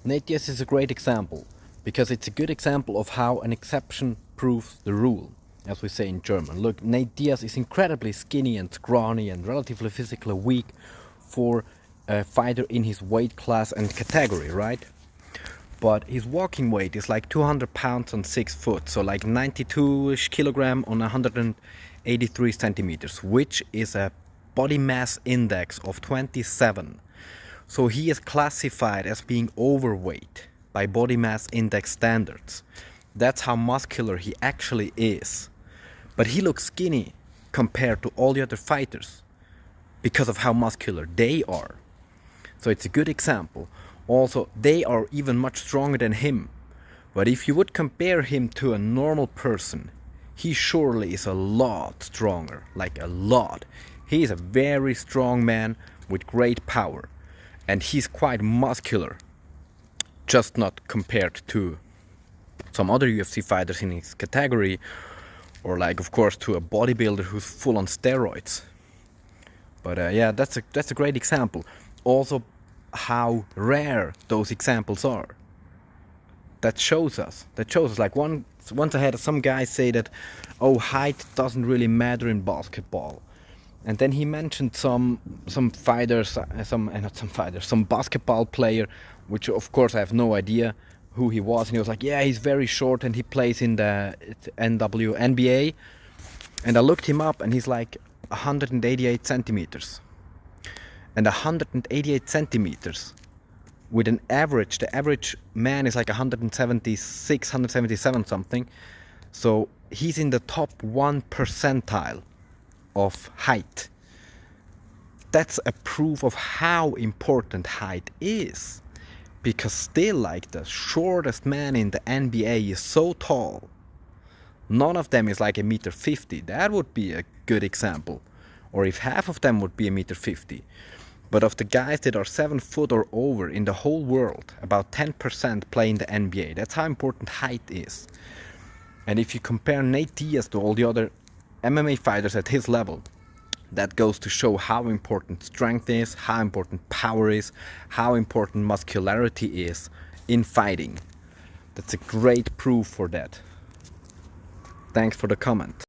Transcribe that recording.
Nate Diaz is a great example because it's a good example of how an exception proves the rule, as we say in German. Look, Nate Diaz is incredibly skinny and scrawny and relatively physically weak for a fighter in his weight class and category, right? But his walking weight is like 200 pounds on 6 foot, so like 92-ish kilogram on 183 centimeters, which is a body mass index of 27. So he is classified as being overweight by body mass index standards. That's how muscular he actually is. But he looks skinny compared to all the other fighters because of how muscular they are. So it's a good example. Also, they are even much stronger than him. But if you would compare him to a normal person, he surely is a lot stronger, like a lot. He is a very strong man with great power. And he's quite muscular, just not compared to some other UFC fighters in his category, or like, of course, to a bodybuilder who's full on steroids. But yeah, that's a great example. Also, how rare those examples are. That shows us. Like once I had some guy say that, oh, height doesn't really matter in basketball. And then he mentioned some fighters, some basketball player, which of course I have no idea who he was. And he was like, yeah, he's very short and he plays in the NBA. And I looked him up and he's like 188 centimeters. And 188 centimeters with an average, the average man is like 176, 177 something. So he's in the top 1 percentile of height. That's a proof of how important height is, because still, like, the shortest man in the NBA is so tall. None of them is like 1.50 meters. That would be a good example. Or if half of them would be 1.50 meters. But of the guys that are 7 foot or over in the whole world, about 10% play in the NBA. That's how important height is. And if you compare Nate Diaz to all the other MMA fighters at his level, that goes to show how important strength is, how important power is, how important muscularity is in fighting. That's a great proof for that. Thanks for the comment.